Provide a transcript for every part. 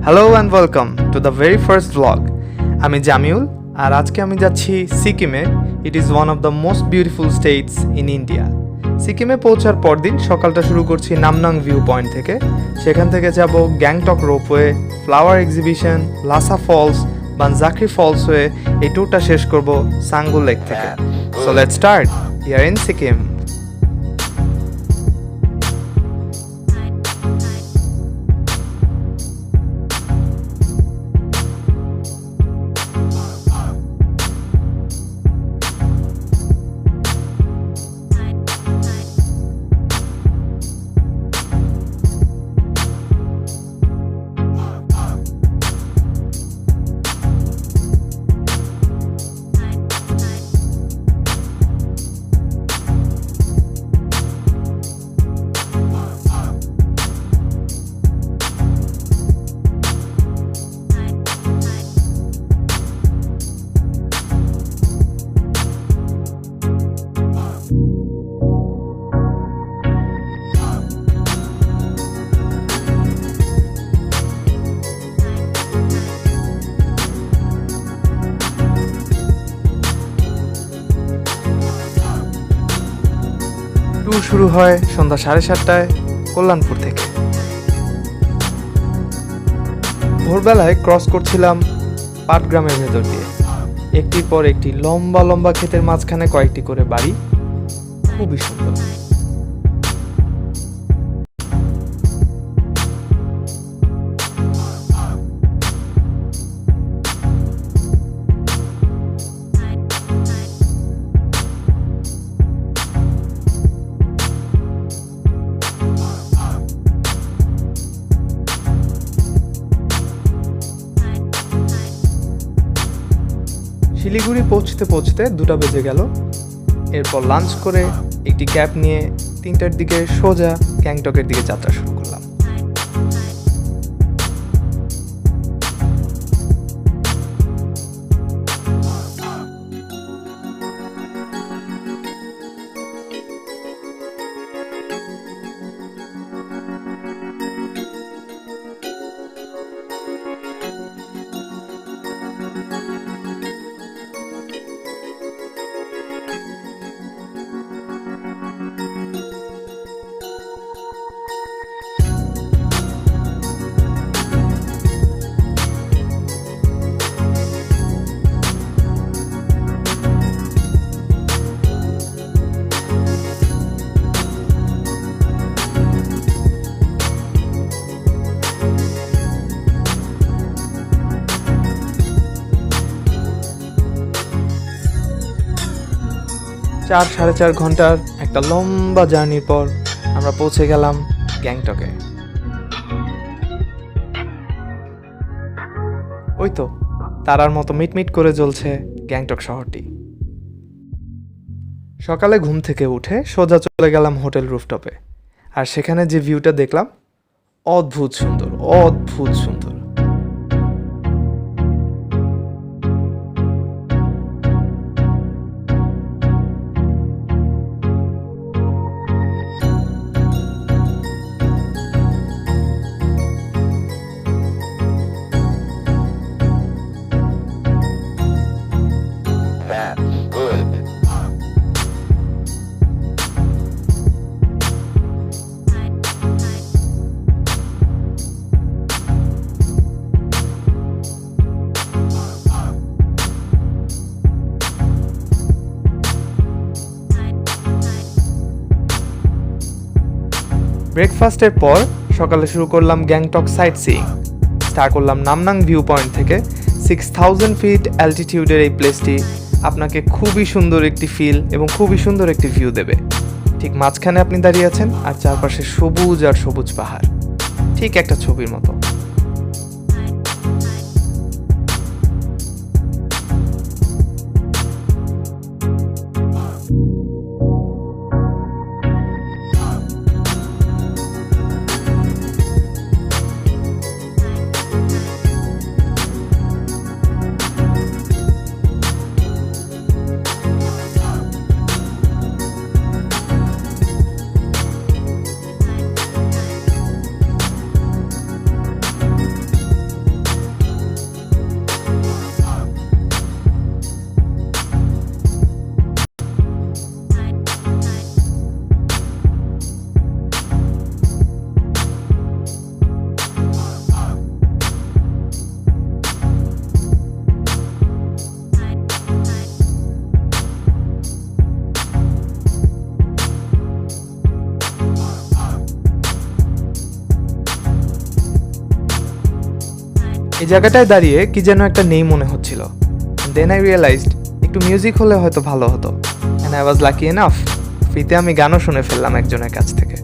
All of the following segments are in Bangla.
Hello and welcome to the very first blog. আমি জামিউল, আর আজকে আমি যাচ্ছি সিকিমে। It is one of the most beautiful states in India. সিকিমে পৌঁছার পরদিন সকালটা শুরু করছি নামনাং ভিউ পয়েন্ট থেকে। সেখান থেকে যাব Gangtok ropeway, flower exhibition, Lasa falls, Banjhakri falls হয়ে এই ট্যুরটা শেষ করব সাঙ্গু লেক থেকে। So let's start here in Sikkim. Tour শুরু হয় সন্ধ্যা 7:30টায় কল্যাণপুর থেকে। ভোরবেলায় ক্রস করছিলাম পাটগ্রামের ভেতর দিয়ে। একটির পর একটি লম্বা লম্বা ক্ষেতের মাঝখানে কয়েকটি করে বাড়ি, খুবই সুন্দর। শিলিগুড়ি পৌঁছতে পৌঁছতে 2টা বেজে গেল। এরপর লাঞ্চ করে একটি ক্যাব নিয়ে 3টার দিকে সোজা গ্যাংটকের দিকে যাত্রা শুরু করলাম। সাড়ে চার ঘন্টার একটা লম্বা জার্নির পর আমরা পৌঁছে গেলাম গ্যাংটকে। ওই তো তারার মতো মিটমিট করে জ্বলছে গ্যাংটক শহরটি। সকালে ঘুম থেকে উঠে সোজা চলে গেলাম হোটেল রুফটপে, আর সেখানে যে ভিউটা দেখলাম অদ্ভুত সুন্দর, অদ্ভুত সুন্দর। ব্রেকফাস্টের পর সকালে শুরু করলাম গ্যাংটক সাইট সিইং। স্টার্ট করলাম নামনাং ভিউ পয়েন্ট থেকে। 6000 ফিট অ্যালটিটিউডের এই প্লেসটি আপনাকে খুবই সুন্দর একটি ফিল এবং খুবই সুন্দর একটি ভিউ দেবে। ঠিক মাঝখানে আপনি দাঁড়িয়ে আছেন, আর চারপাশে সবুজ আর সবুজ পাহাড়, ঠিক একটা ছবির মতো। এই জায়গাটায় দাঁড়িয়ে কি যেন একটা নেই মনে হচ্ছিল। দেন আই রিয়েলাইজড একটু মিউজিক হলে হয়তো ভালো হতো। And I was lucky enough, ফ্রিতে আমি গানও শুনে ফেললাম একজনের কাছ থেকে।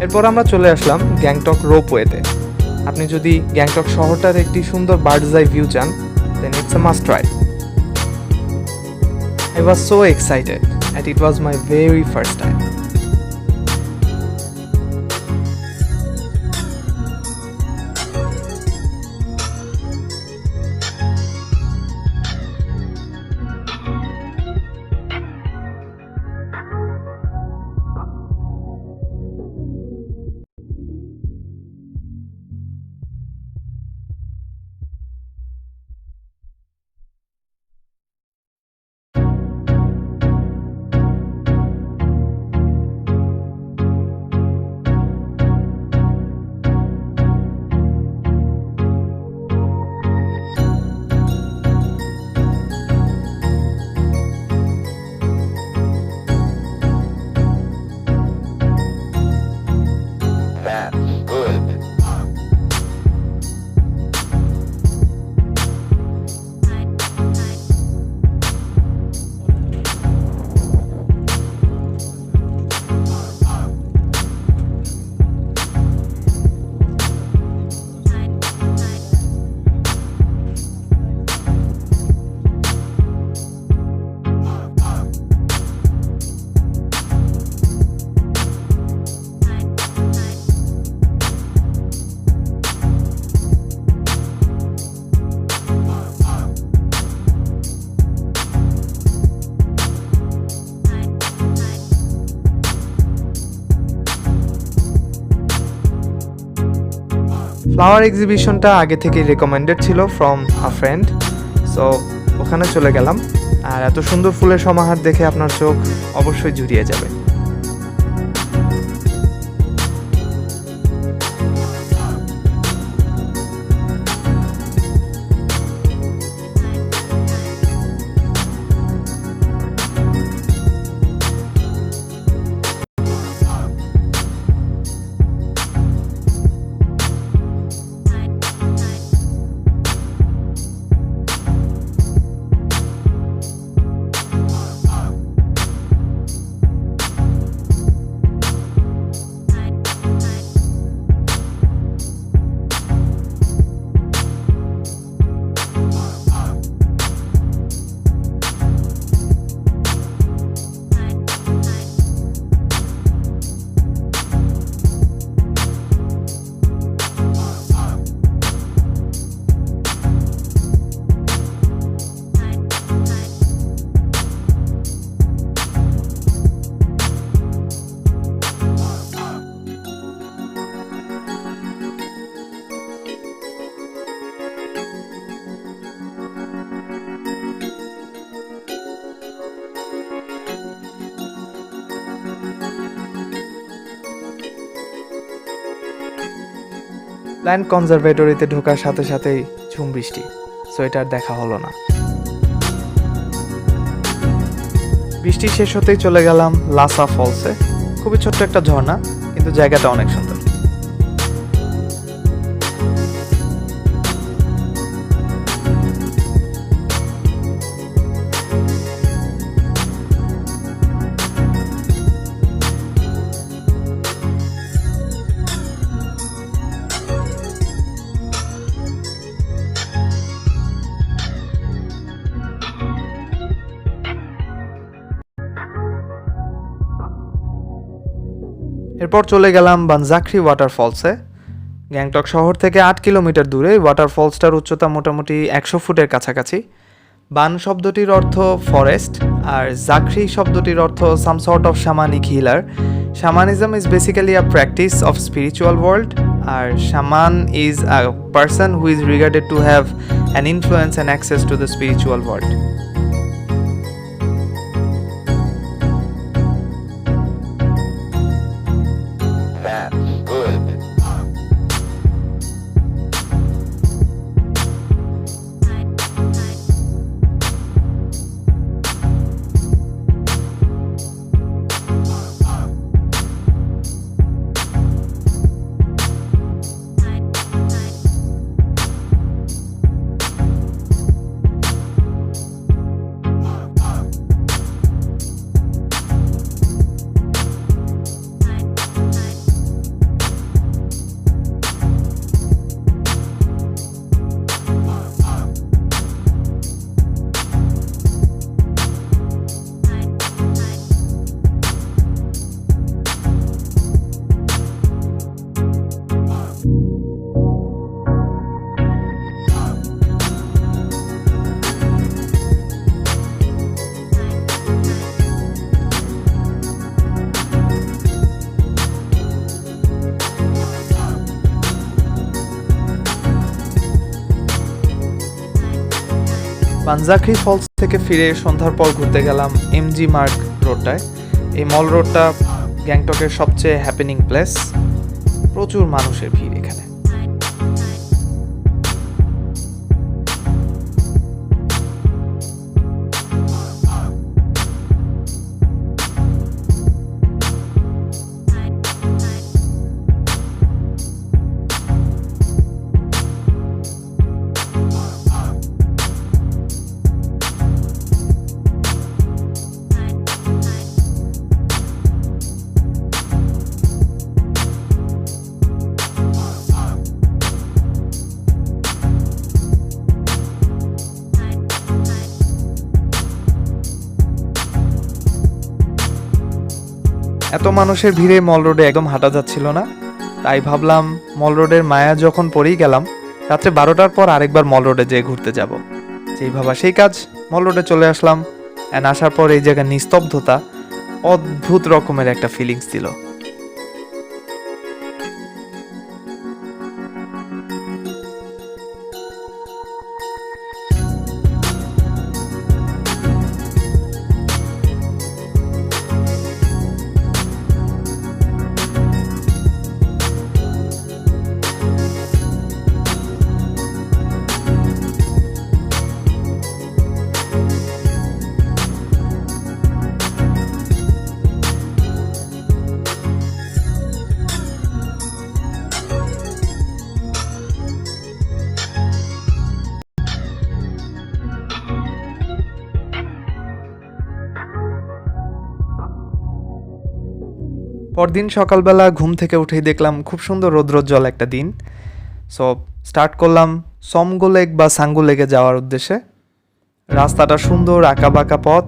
এরপর আমরা চলে আসলাম গ্যাংটক রোপওয়েতে। আপনি যদি গ্যাংটক শহরটার একটি সুন্দর বার্ডস আই ভিউ চান, then it's a must try. I was so excited and it was my very first time. Flower এক্সিবিশনটা আগে থেকেই রেকমেন্ডেড ছিল ফ্রম আ ফ্রেন্ড, সো ওখানে চলে গেলাম। আর এত সুন্দর ফুলের সমাহার দেখে আপনার চোখ অবশ্যই জুড়িয়ে যাবে। প্ল্যান্ট কনজারভেটরিতে ঢোকার সাথে সাথেই ঝুম বৃষ্টি, সো এটা আর দেখা হলো না। বৃষ্টি শেষ হতেই চলে গেলাম লাসা ফলসে। খুবই ছোট্ট একটা ঝর্ণা, কিন্তু জায়গাটা অনেক সুন্দর। এরপর চলে গেলাম বানজাখরি ওয়াটারফলসে। গ্যাংটক শহর থেকে 8 কিলোমিটার দূরে ওয়াটারফলসটার উচ্চতা মোটামুটি 100 ফুটের কাছাকাছি। বান শব্দটির অর্থ ফরেস্ট আর জাকরি শব্দটির অর্থ some sort of shamanic healer. Shamanism is basically a practice of spiritual world, আর shaman is a person who is regarded to have an influence and access to the spiritual world. Banjhakri falls থেকে ফিরে সন্ধ্যার পর ঘুরতে গেলাম এমজি মার্গ রোডটায়। এই মল রোডটা গ্যাংটকের সবচেয়ে হ্যাপেনিং প্লেস, প্রচুর মানুষের ভিড় এখানে। এত মানুষের ভিড়ে মল রোডে একদম হাঁটা যাচ্ছিল না, তাই ভাবলাম মল রোডের মায়া যখন পরেই গেলাম, রাত্রে 12টার পর আরেকবার মল রোডে যেয়ে ঘুরতে যাব। যেই ভাবা সেই কাজ, মল রোডে চলে আসলাম। অ্যান্ড আসার পর এই জায়গার নিস্তব্ধতা অদ্ভুত রকমের একটা ফিলিংস দিল। পরদিন সকালবেলা ঘুম থেকে উঠেই দেখলাম খুব সুন্দর রৌদ্রোজ্জ্বল একটা দিন। সো স্টার্ট করলাম সমগো লেক বা সাঙ্গু লেকে যাওয়ার উদ্দেশ্যে। রাস্তাটা সুন্দর, আঁকাবাঁকা পথ,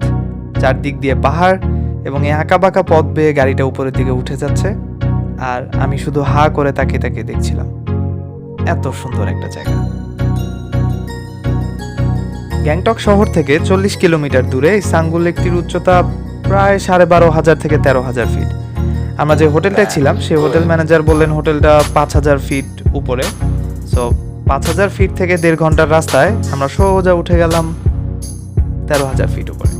চারদিক দিয়ে পাহাড়, এবং এই আঁকাবাঁকা পথ বেয়ে গাড়িটা উপরের দিকে উঠে যাচ্ছে, আর আমি শুধু হা করে তাকিয়ে তাকিয়ে দেখছিলাম। এত সুন্দর একটা জায়গা। গ্যাংটক শহর থেকে 40 কিলোমিটার দূরে এই সাঙ্গু লেকটির উচ্চতা প্রায় 12,500 থেকে 13,000 ফিট। আমরা যে হোটেলটায় ছিলাম সেই হোটেল ম্যানেজার বললেন হোটেলটা 5,000 ফিট উপরে। সো 5,000 ফিট থেকে 1.5 ঘন্টার রাস্তায় আমরা সোজা উঠে গেলাম 13,000 ফিট উপরে।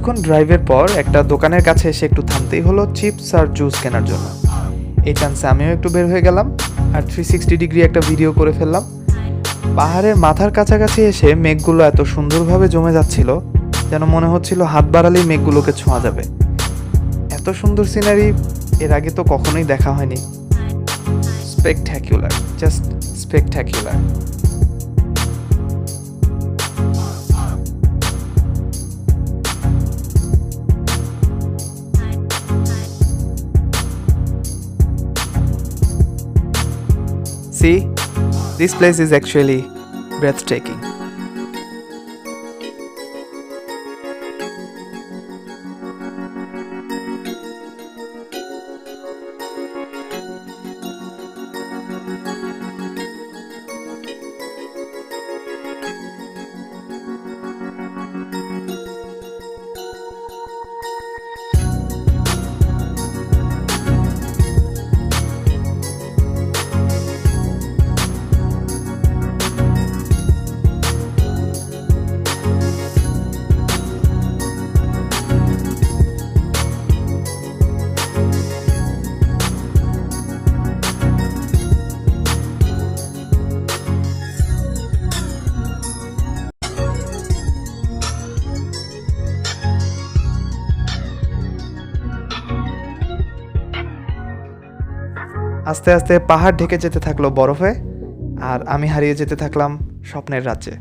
কিছুক্ষণ ড্রাইভের পর একটা দোকানের কাছে এসে একটু থামতেই হলো চিপস আর জুস কেনার জন্য। এই চান্সে আমিও একটু বের হয়ে গেলাম আর 360 ডিগ্রি একটা ভিডিও করে ফেললাম। পাহাড়ের মাথার কাছাকাছি এসে মেঘগুলো এত সুন্দরভাবে জমে যাচ্ছিল যেন মনে হচ্ছিল হাত বাড়ালেই মেঘগুলোকে ছোঁয়া যাবে। এত সুন্দর সিনারি এর আগে তো কখনোই দেখা হয়নি। স্পেকট্যাকুলার, just স্পেকট্যাকুলার। See, this place is actually breathtaking. আস্তে আস্তে পাহাড় ঢেকে যেতে থাকলো বরফে, আর আমি হারিয়ে যেতে থাকলাম স্বপ্নের রাজ্যে।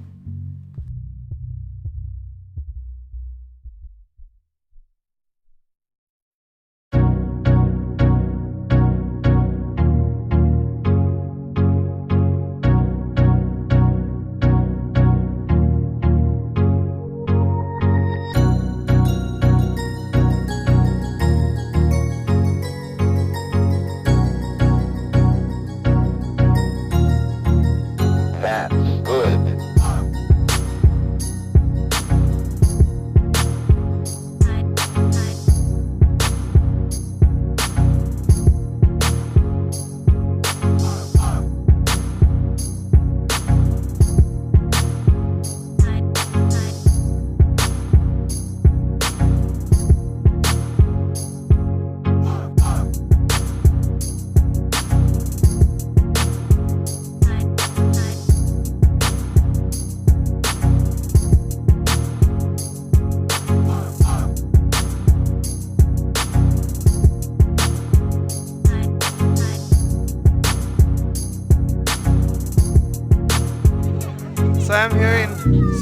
So I am here in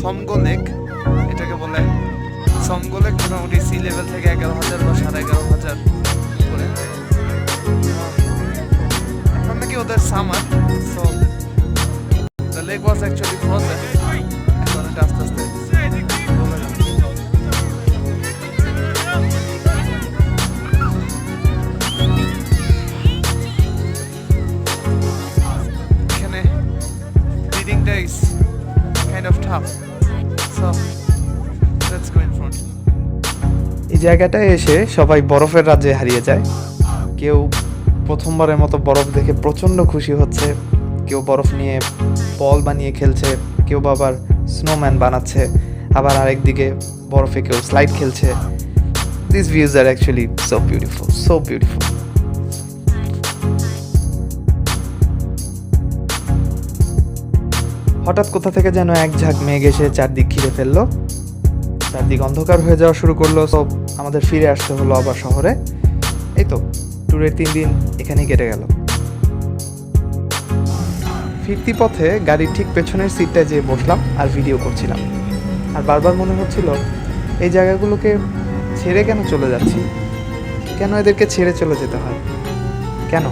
Somgo Lake. এটাকে বলে Somgo Lake, মোটামুটি সি লেভেল থেকে 11,000 বা 11,500 করে। এখন নাকি ওদের summer, so the lake was actually frozen. এখন এটা আস্তে আস্তে এখানে breathingটা is kind of tough. So let's go in front. এই জায়গাটায় এসে সবাই বরফের রাজ্যে হারিয়ে যায়। কেউ প্রথমবারের মতো বরফ দেখে প্রচণ্ড খুশি হচ্ছে, কেউ বরফ নিয়ে বল বানিয়ে খেলছে, কেউ আবার স্নোম্যান বানাচ্ছে, আবার আরেকদিকে বরফে কেউ স্লাইড খেলছে। These views are actually so beautiful, so beautiful. হঠাৎ কোথা থেকে যেন এক ঝাঁক মেঘ এসে চারদিক ঘিরে ফেললো, চারদিক অন্ধকার হয়ে যাওয়া শুরু করলো। সব আমাদের ফিরে আসতে হলো আবার শহরে। এই তো ট্যুরের 3 দিন এখানেই কেটে গেল। ফিরতি পথে গাড়ির ঠিক পেছনের সিটটায় যেয়ে বসলাম আর ভিডিও করছিলাম, আর বারবার মনে হচ্ছিল এই জায়গাগুলোকে ছেড়ে কেন চলে যাচ্ছি, কেন এদেরকে ছেড়ে চলে যেতে হয়, কেন?